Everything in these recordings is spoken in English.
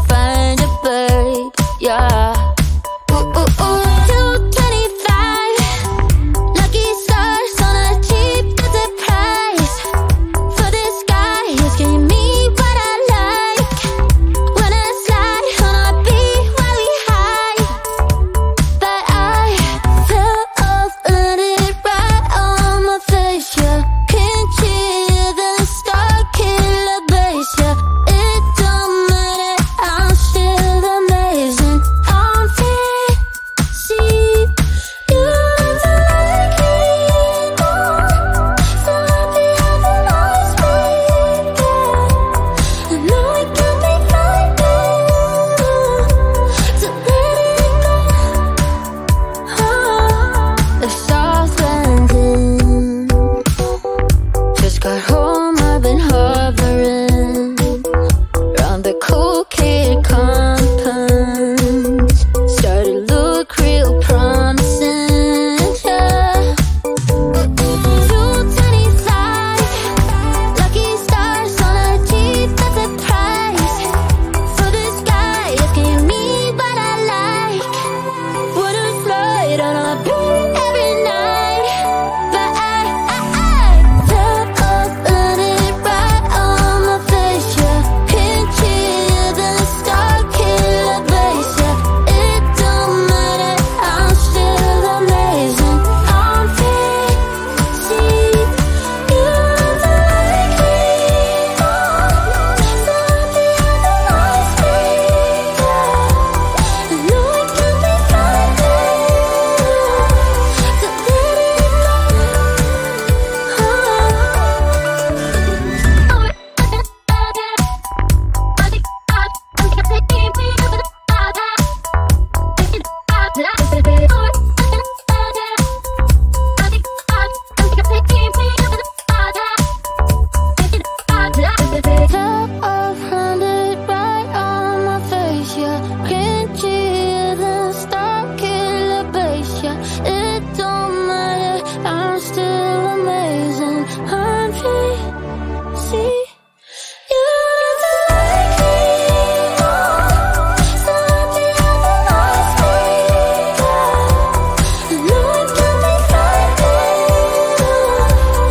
find a babe, yeah. Ooh, ooh, ooh, 225. Lucky stars on a cheap visit price. For this guy, he's giving me what I like. When I slide on a beat while we hide. But I fell off, let it right on my face, yeah. Can't hear the star killer bass, yeah. It don't matter, I'm still amazing. I'm fancy. You don't like me anymore. So happy having always been there. I know it can be frightening to let it go. The stars landing. Just got home, I've been hovering round the cool kid compound. Started to look real promising, yeah. 225. Lucky stars on a cheap visit price. For this guy, it's giving me what I like. Wouldn't flight on a beat every night. But I fell off, let it right on my face, yeah. Can't hear the star killer bass, yeah. It don't matter, I'm still amazing. I'm fancy. You don't like me anymore. So happy having always been there. I know it can be frightening to let it Top of 100 right on my face, yeah. Can't hear the star killer bass, yeah. It don't matter, I'm still amazing. I'm fancy. You don't like me anymore. So happy having always been there. I know it can be frightening to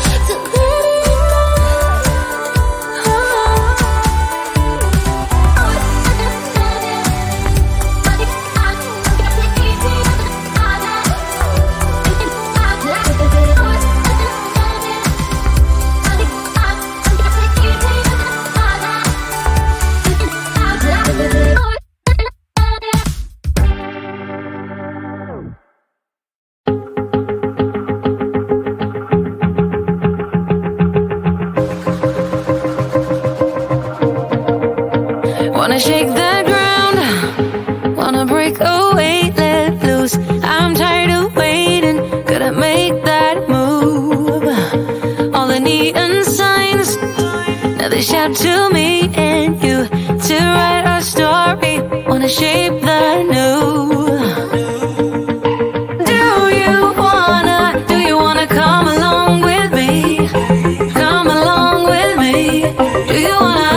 let it Wanna shake the ground, wanna break away, let loose. I'm tired of waiting, gotta make that move. All the neon signs, now they shout to me and you to write our story. Wanna shape the new. Do you wanna come along with me? Come along with me. Do you wanna?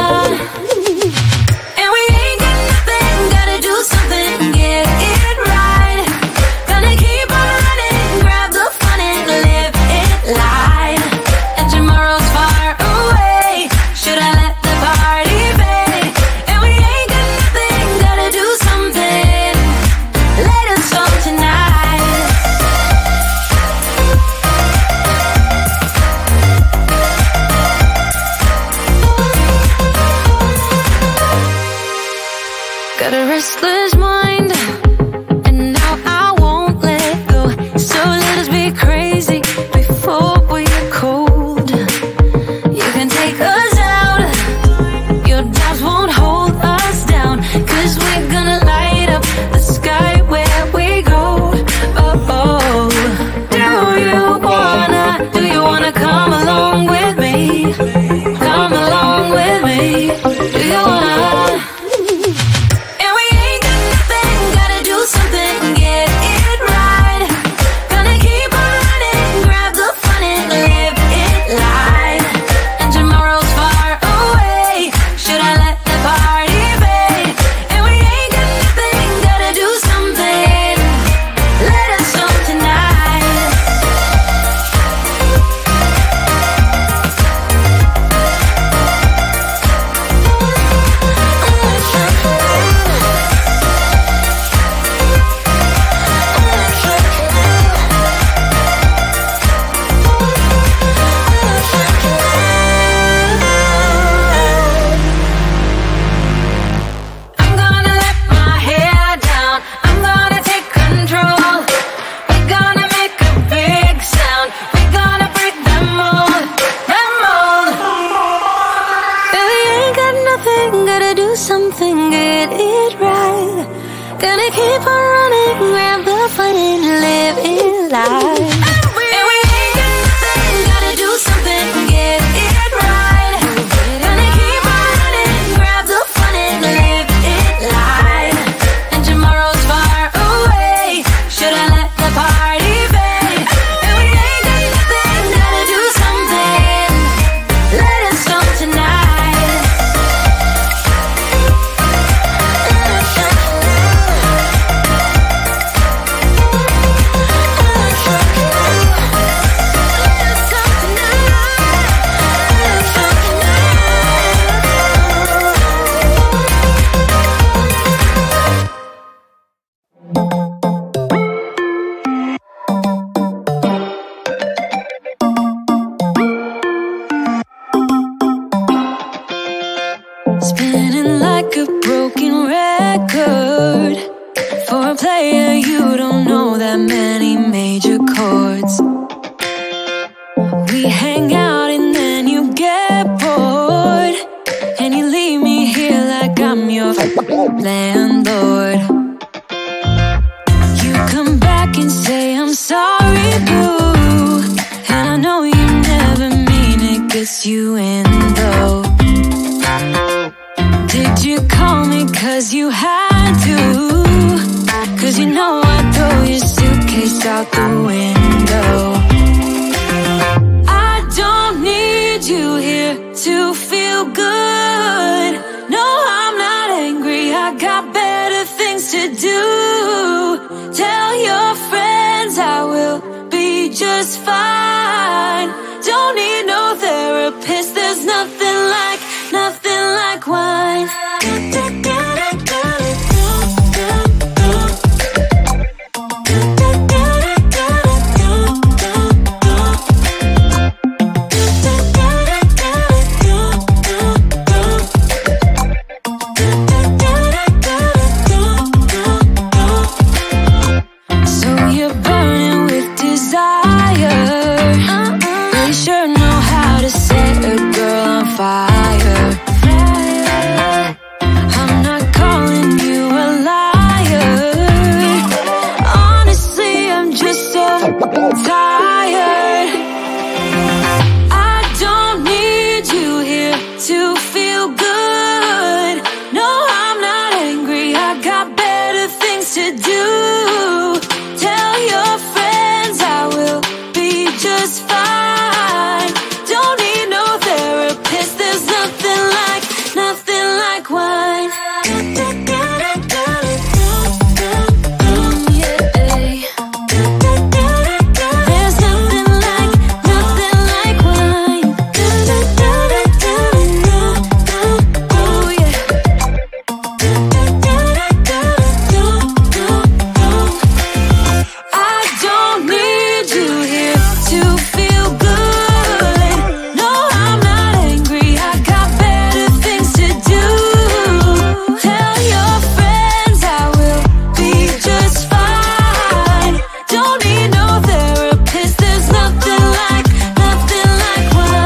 And we ain't got nothing, gotta do something, get it right. Gonna keep on running, grab the fun and live it light. And tomorrow's far away, should I let the party fade? And we ain't got nothing, gotta do something, let us go tonight. Got a restless mind, and now I won't let go. So let us be crazy before we get cold. You can take us out, your doubts won't hold us down. 'Cause we're gonna light up the sky where we go. Oh, oh. Do you wanna come along with me? Come along with me. Do you wanna? And we ain't got nothing, something, get it right. Gonna keep on running, grab the fun and live it life. And we ain't got nothing, gotta do something, get it right. Gonna keep on running, grab the fun and live it life. And tomorrow's far away, should I let the party fade? And we ain't got nothing, gotta do something, let it start tonight. Spinning like a broken record. For a player, you don't know that many major chords. We hang out and then you get bored, and you leave me here like I'm your landlord. You come back and say I'm sorry, boo, and I know you never mean it, gets you in though. Did you call me cause you had to? Cause you know I'd throw your suitcase out the window. I don't need you here to feel good. No, I'm not angry, I got better things to do. Tell your friends I will be just fine. Don't need no therapist, there's nothing like wine. So you're burning with desire. You sure know how to set a girl on fire. I'm not calling you a liar. Honestly, I'm just so tired. I don't need you here to feel good. No, I'm not angry, I got better things to do. Tell your friends I will be just fine. Don't need no therapist, there's nothing like wine. There's nothing like wine. Oh yeah. I don't need you here to feel good. No, I'm not angry, I got better things to do. Tell your friends I will be just fine. Don't need no therapist, there's nothing like wine.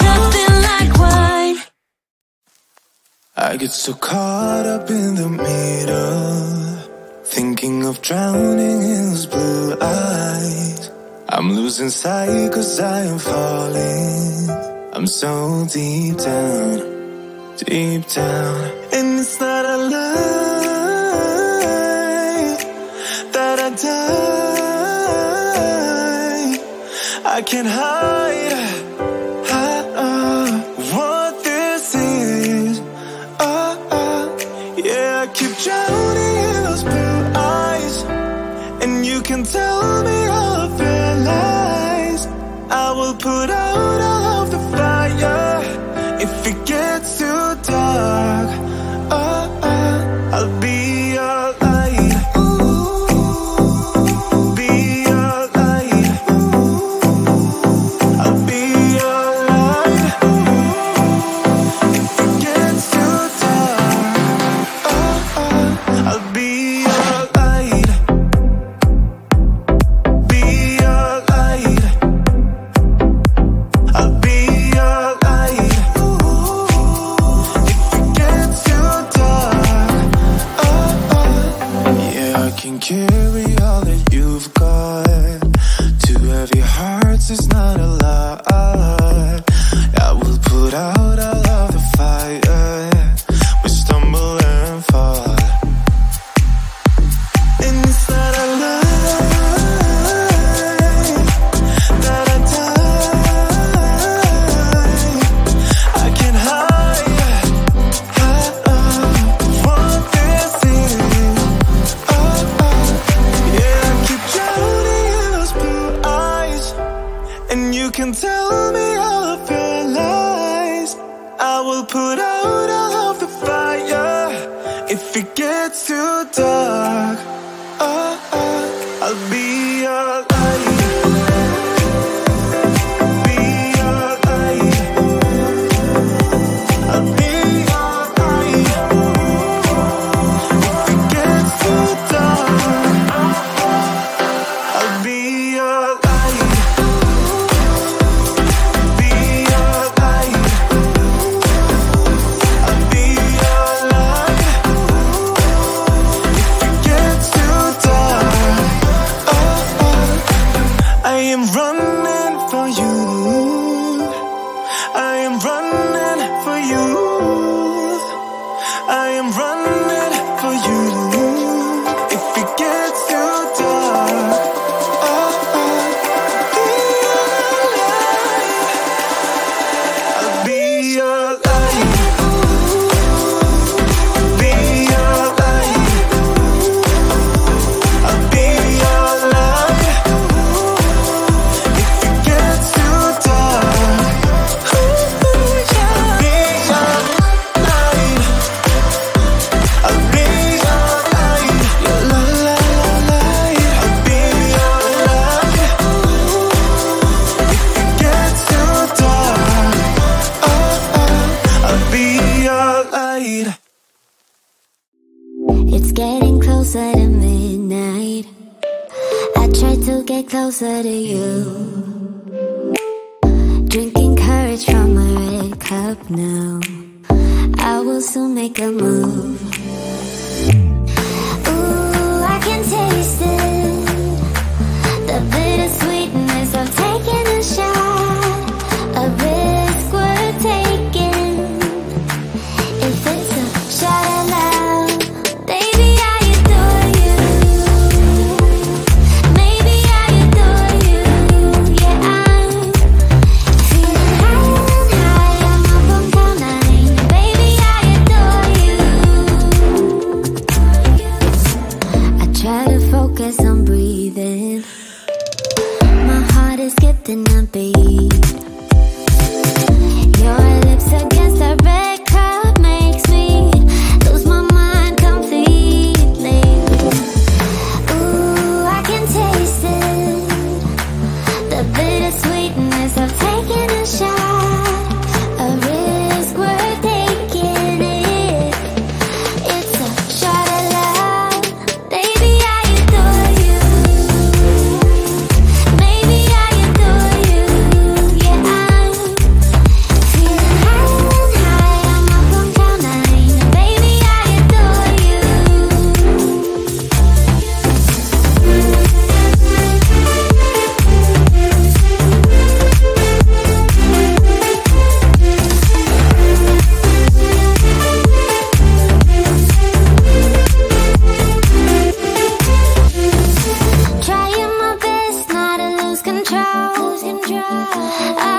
Nothing like wine. I get so caught up in the middle, thinking of drowning in those blue eyes. I'm losing sight cause I am falling. I'm so deep down, and it's not a lie that I die. I can't hide what this is. Yeah, I keep drowning in those blue eyes, and you can tell me all of your lies. I will put out all of the fire if it gets too dark. I'll be your light. Be your light. I'll be your light. If it gets too dark, I'll be your light. Be your light. your hearts is not a lie. I will put out all of the fire. We stumble and fall, and it's not a lie that I die. I can't hide what this is. Yeah, I keep drowning in those blue eyes, and you can tell me all of your lies. I will put out all of the fire if it gets too dark. I'll be your light. Be your light. I'll be your light. If it gets too dark, I'll be your light. Be your light. I'll be your light. If it gets too dark, I am running for you. I am running for you. I am running for you. If it gets too dark, I'll be your light. Be your light. I'll be your light. If it gets too dark, I'll be your light. I'll be your light. Your light. I'll be your light. If it gets too dark, I'll be your light. It's getting closer to midnight. I try to get closer to you. Drinking courage from a red cup now. I will soon make a move. Ooh, I can taste it. The bittersweetness of taking a shot. A risk worth taking. If it's a shot aloud, baby, I adore you. Maybe I adore you. Yeah, I'm feeling high. I'm up on cloud nine. Baby, I adore you. I try to focus on breathing. My heart is skipping a beat. Your lips against the red cup makes me lose my mind completely. Ooh, I can taste it. The bittersweetness of taking a shot. A risk worth taking it. It's a shot aloud. Baby, I adore you. Maybe I adore you. Yeah, I'm feeling high. I'm up on cloud nine. Baby, I adore you. Trying my best not to lose control. I